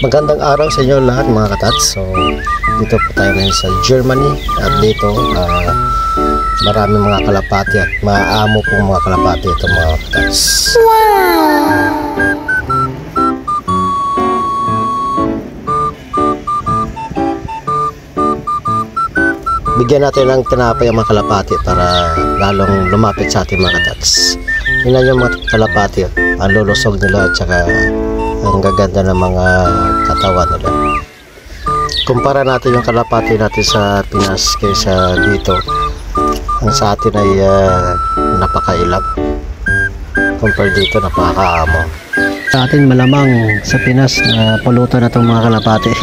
Magandang araw sa inyo lahat mga katats. So dito po tayo ngayon sa Germany. At dito maraming mga kalapati at maamo pong mga kalapati ito mga katats. Bigyan natin ng tinapay ang mga kalapati para lalong lumapit sa ating mga katats. Tingnan yung mga kalapati, ang lulusog nila at saka ang gaganda ng mga katawan nila. Kumpara natin yung kalapati natin sa Pinas kaysa dito, ang sa atin ay napakailag. Compare dito, napakaamo. Sa atin malamang sa Pinas na pulutan na itong mga kalapati.